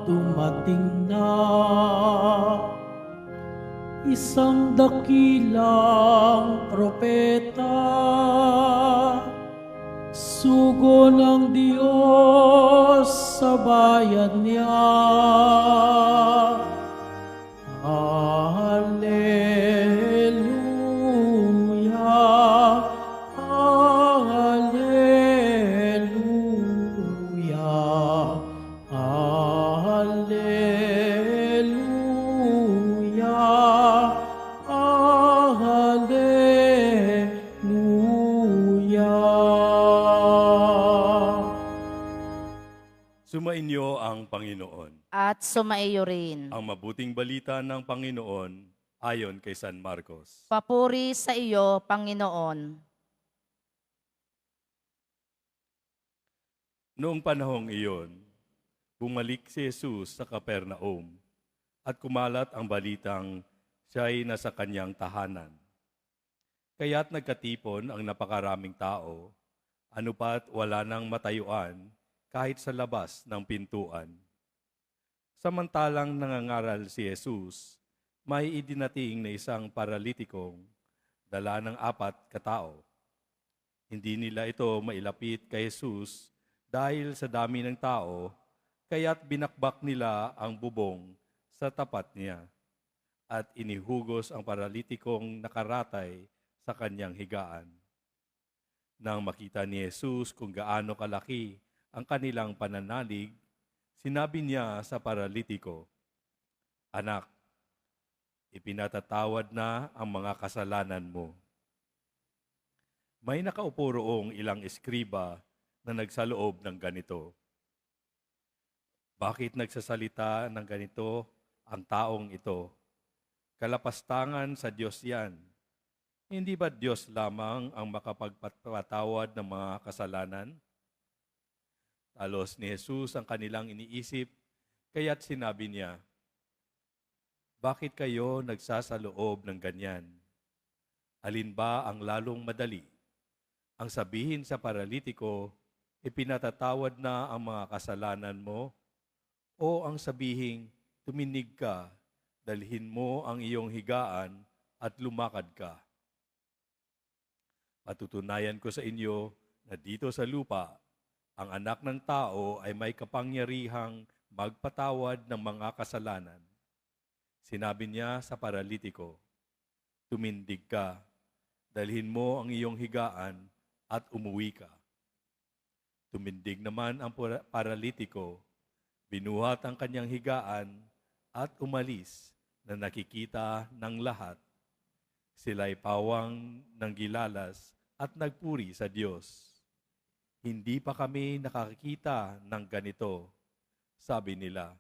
dumating na isang dakilang propeta, sugo ng Diyos sa bayan niya. Hallelujah, Hallelujah, Hallelujah, Hallelujah. Sumainyo ang Panginoon. At sumaiyo rin. Ang mabuting balita ng Panginoon ayon kay San Marcos. Papuri sa iyo, Panginoon. Noong panahong iyon, bumalik si Jesus sa Capernaum at kumalat ang balitang siya'y nasa kanyang tahanan. Kaya't nagkatipon ang napakaraming tao, ano pa't wala nang matayuan kahit sa labas ng pintuan. Samantalang nangangaral si Jesus, may idinating na isang paralitikong dala ng 4 katao. Hindi nila ito mailapit kay Jesus dahil sa dami ng tao, kaya't binakbak nila ang bubong sa tapat niya at inihugos ang paralitikong nakaratay sa kanyang higaan. Nang makita ni Jesus kung gaano kalaki ang kanilang pananalig, sinabi niya sa paralitiko, "Anak, ipinatatawad na ang mga kasalanan mo." May nakaupo roong ilang eskriba na nagsaloob ng ganito, "Bakit nagsasalita ng ganito ang taong ito? Kalapastangan sa Diyos yan. Hindi ba Diyos lamang ang makapagpatawad ng mga kasalanan?" Talos ni Jesus ang kanilang iniisip, kaya't sinabi niya, "Bakit kayo nagsasaloob ng ganyan? Alin ba ang lalong madali? Ang sabihin sa paralitiko, ipinatatawad na ang mga kasalanan mo, o ang sabihin, tuminig ka, dalhin mo ang iyong higaan at lumakad ka? Patutunayan ko sa inyo na dito sa lupa, ang anak ng tao ay may kapangyarihang magpatawad ng mga kasalanan." Sinabi niya sa paralitiko, "Tumindig ka, dalhin mo ang iyong higaan at umuwi ka." Tumindig naman ang paralitiko, binuhat ang kanyang higaan at umalis na nakikita ng lahat. Sila'y pawang ng gilalas at nagpuri sa Diyos. "Hindi pa kami nakakita ng ganito," sabi nila.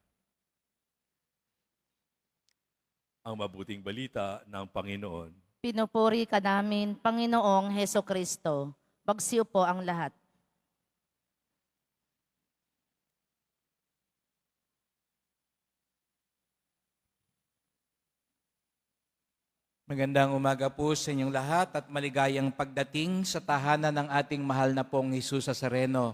Ang mabuting balita ng Panginoon. Pinupuri ka namin, Panginoong Heso Kristo. Bagsiyo po ang lahat. Magandang umaga po sa inyong lahat at maligayang pagdating sa tahanan ng ating mahal na pong Jesus Nazareno.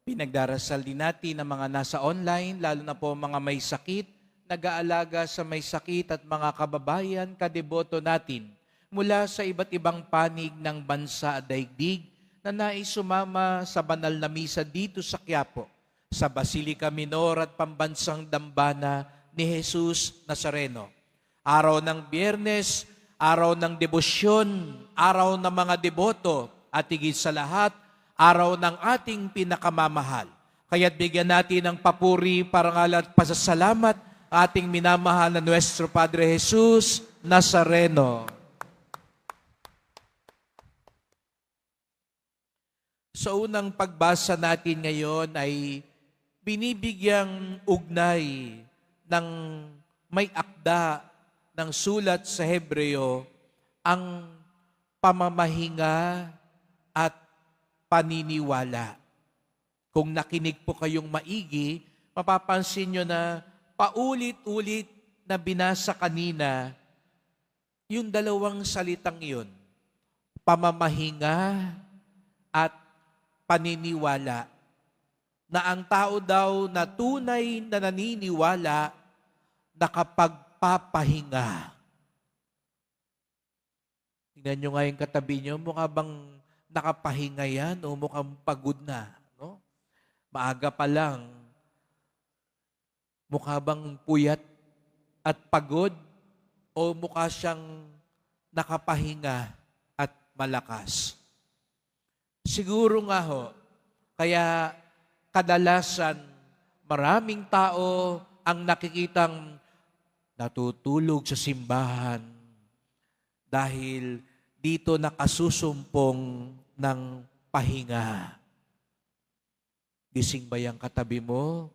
Pinagdarasal din natin ang mga nasa online, lalo na po mga may sakit, nag-aalaga sa may sakit at mga kababayan, kadeboto natin mula sa iba't ibang panig ng bansa at daigdig na nais sumama sa banal na misa dito sa Quiapo, sa Basilica Minor at Pambansang Dambana ni Jesus Nazareno. Araw ng Biyernes, araw ng debosyon, araw ng mga deboto, at higit sa lahat, araw ng ating pinakamamahal. Kaya't bigyan natin ng papuri, parangal at pasasalamat ating minamahal na Nuestro Padre Jesus Nazareno. Sa unang pagbasa natin ngayon ay binibigyang ugnay ng may akda ng sulat sa Hebreo ang pamamahinga at paniniwala. Kung nakinig po kayong maigi, mapapansin nyo na paulit-ulit na binasa kanina yung dalawang salitang yun, pamamahinga at paniniwala, na ang tao daw na tunay na naniniwala nakapagpapahinga. Tingnan nyo nga yung katabi nyo, mukha bang nakapahinga yan o mukhang pagod na? No? Maaga pa lang, mukha bang puyat at pagod o mukha siyang nakapahinga at malakas? Siguro nga ho, kaya kadalasan maraming tao ang nakikitang natutulog sa simbahan dahil dito nakasusumpong ng pahinga. Gising ba yung katabi mo?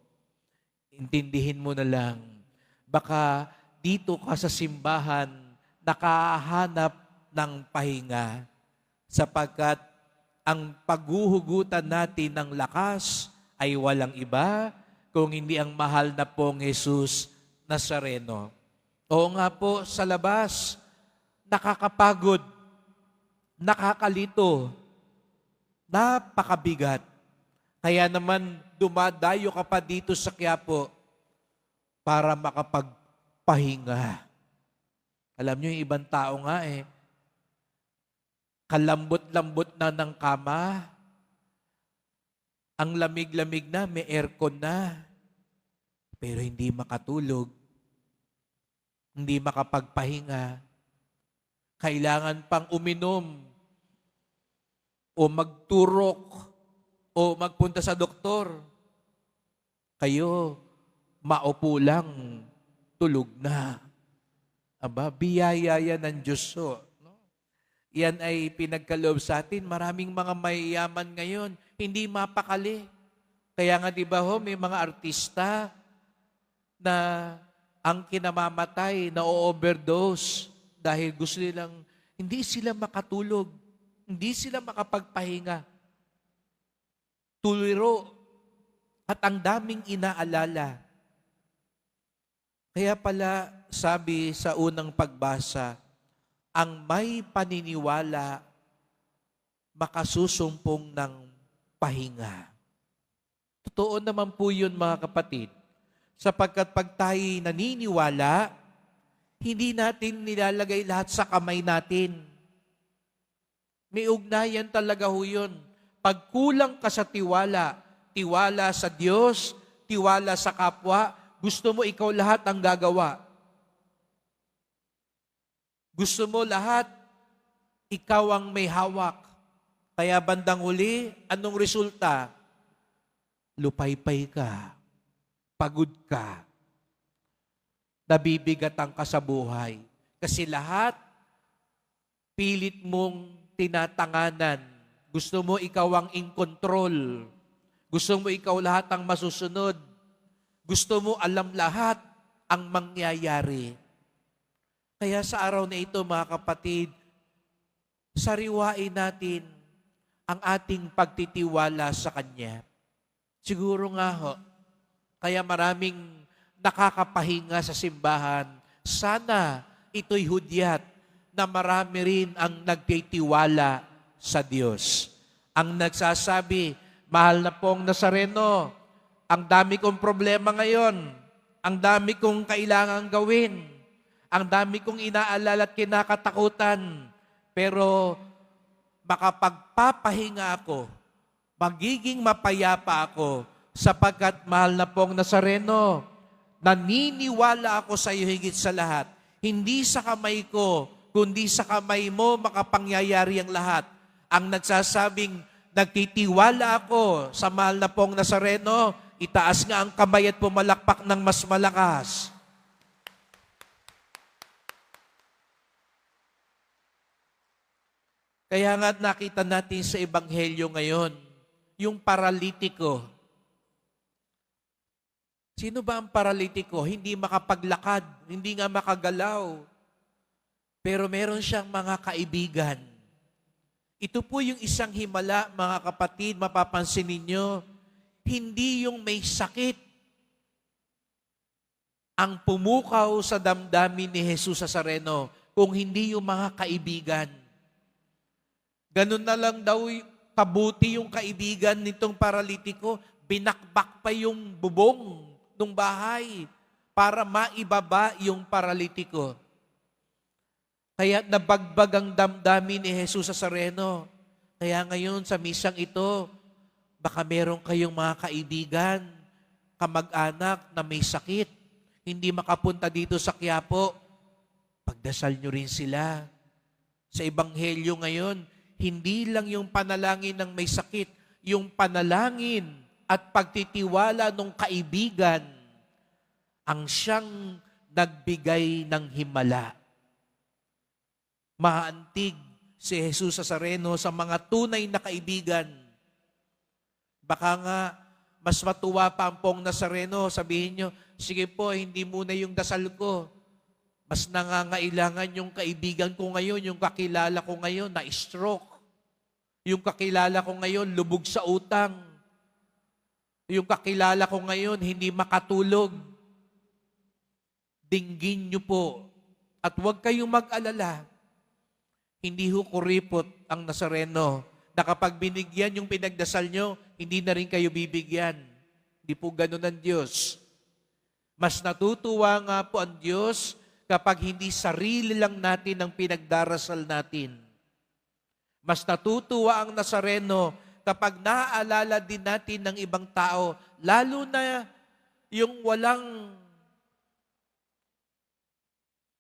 Intindihin mo na lang. Baka dito ka sa simbahan nakahanap ng pahinga sapagkat ang paghuhugutan natin ng lakas ay walang iba kung hindi ang mahal na pong Jesus Nazareno. Oo nga po, sa labas, nakakapagod, nakakalito, napakabigat. Kaya naman dumadayo ka pa dito sa Quiapo para makapagpahinga. Alam niyo yung ibang tao nga kalambot-lambot na ng kama, ang lamig-lamig na, may aircon na, pero hindi makatulog, hindi makapagpahinga. Kailangan pang uminom o magturok o magpunta sa doktor. Kayo, maupo lang, tulog na. Aba, biyaya yan ng Diyos. Yan ay pinagkaloob sa atin. Maraming mga mayayaman ngayon, hindi mapakali. Kaya nga di ba may mga artista na ang kinamamatay, na overdose dahil gusto nilang, hindi sila makatulog, hindi sila makapagpahinga. Tuliro at ang daming inaalala. Kaya pala sabi sa unang pagbasa, ang may paniniwala makasusumpong ng pahinga. Totoo naman po yun mga kapatid. Sapagkat pag tayo naniniwala, hindi natin nilalagay lahat sa kamay natin. May ugnayan talaga ho yun. Pag kulang ka sa tiwala, tiwala sa Diyos, tiwala sa kapwa, gusto mo ikaw lahat ang gagawa. Gusto mo lahat, ikaw ang may hawak. Kaya bandang huli, anong resulta? Lupaypay ka, pagod ka, nabibigatan ka sa buhay. Kasi lahat, pilit mong tinatanganan. Gusto mo ikaw ang in control. Gusto mo ikaw lahat ang masusunod. Gusto mo alam lahat ang mangyayari. Kaya sa araw na ito, mga kapatid, sariwain natin ang ating pagtitiwala sa Kanya. Siguro nga ho, kaya maraming nakakapahinga sa simbahan. Sana ito'y hudyat na marami rin ang nagtitiwala sa Diyos. Ang nagsasabi, mahal na pong Nazareno, ang dami kong problema ngayon, ang dami kong kailangang gawin, ang dami kong inaalala at kinakatakutan, pero makapagpapahinga ako, magiging mapayapa ako, sapagkat mahal na pong Nazareno, naniniwala ako sa iyo higit sa lahat. Hindi sa kamay ko, kundi sa kamay mo makapangyayari ang lahat. Ang nagsasabing, nagtitiwala ako sa mahal na pong Nazareno, itaas nga ang kamay at pumalakpak ng mas malakas. Kaya nga nakita natin sa Ebanghelyo ngayon, yung paralitiko. Sino ba ang paralitiko? Hindi makapaglakad, hindi nga makagalaw. Pero meron siyang mga kaibigan. Ito po yung isang himala, mga kapatid, mapapansin ninyo, hindi yung may sakit ang pumukaw sa damdamin ni Jesus Nazareno, kung hindi yung mga kaibigan. Ganun na lang daw kabuti yung kaibigan nitong paralitiko, binakbak pa yung bubong ng bahay para maibaba yung paralitiko. Kaya nabagbag ang damdamin ni Jesus sa Nazareno. Kaya ngayon sa misang ito, baka meron kayong mga kaibigan, kamag-anak na may sakit, hindi makapunta dito sa Quiapo. Pagdasal nyo rin sila. Sa Ebanghelyo ngayon, hindi lang yung panalangin ng may sakit, yung panalangin at pagtitiwala ng kaibigan ang siyang nagbigay ng himala. Maantig si Jesus Nazareno sa mga tunay na kaibigan. Baka nga, mas matuwa pa ang pong Nazareno, sabihin nyo, sige po, hindi muna yung dasal ko. Mas nangangailangan yung kaibigan ko ngayon, yung kakilala ko ngayon na stroke. Yung kakilala ko ngayon, lubog sa utang. Yung kakilala ko ngayon, hindi makatulog. Dinggin nyo po. At huwag kayong mag-alala. Hindi ho kuripot ang Nazareno na kapag binigyan yung pinagdasal nyo, hindi na rin kayo bibigyan. Hindi po ganun ang Diyos. Mas natutuwa nga po ang Diyos kapag hindi sarili lang natin ang pinagdarasal natin. Mas natutuwa ang Nazareno kapag naaalala din natin ng ibang tao, lalo na yung walang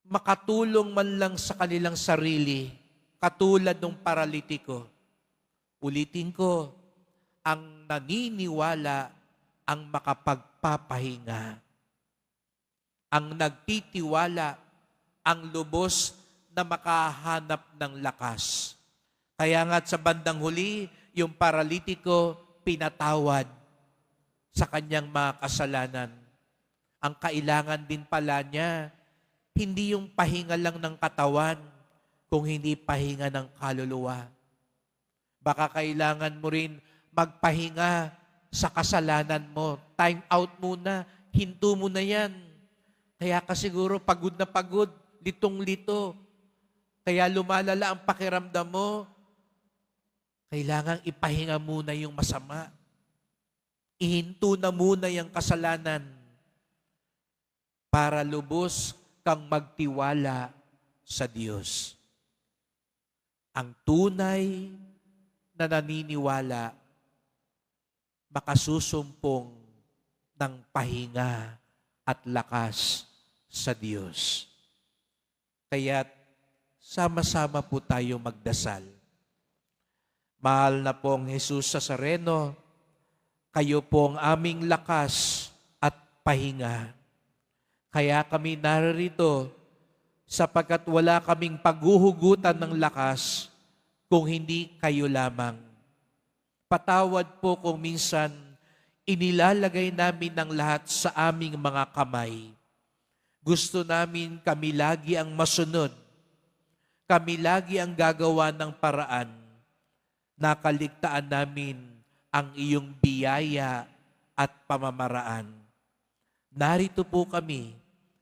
makatulong man lang sa kanilang sarili, katulad ng paralitiko. Ulitin ko, ang naniniwala ang makapagpapahinga. Ang nagtitiwala ang lubos na makahanap ng lakas. Kaya nga sa bandang huli, yung paralitiko pinatawad sa kanyang mga kasalanan. Ang kailangan din pala niya, hindi yung pahinga lang ng katawan, kung hindi pahinga ng kaluluwa. Baka kailangan mo rin magpahinga sa kasalanan mo. Time out muna, hinto mo na yan. Kaya ka siguro pagod na pagod, litong-lito. Kaya lumalala ang pakiramdam mo. Kailangan ipahinga muna yung masama. Ihinto na muna yung kasalanan para lubos kang magtiwala sa Diyos. Ang tunay na naniniwala makasusumpong ng pahinga at lakas sa Diyos. Kaya sama-sama po tayo magdasal. Mahal na pong Jesus Nazareno, kayo po ang aming lakas at pahinga. Kaya kami narito sapagkat wala kaming paghuhugutan ng lakas kung hindi kayo lamang. Patawad po kung minsan inilalagay namin ng lahat sa aming mga kamay. Gusto namin kami lagi ang masunod. Kami lagi ang gagawa ng paraan. Nakaligtaan namin ang iyong biyaya at pamamaraan. Narito po kami,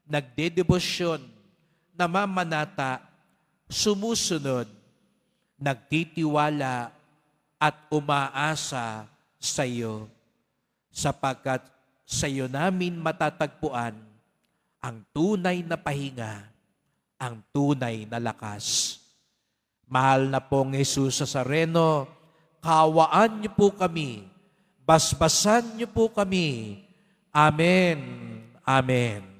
nagdedebosyon, namamanata, sumusunod, nagtitiwala at umaasa sa iyo, sapagkat sa iyo namin matatagpuan ang tunay na pahinga, ang tunay na lakas. Mahal na pong Jesus Nazareno, kawaan niyo po kami, basbasan niyo po kami. Amen. Amen.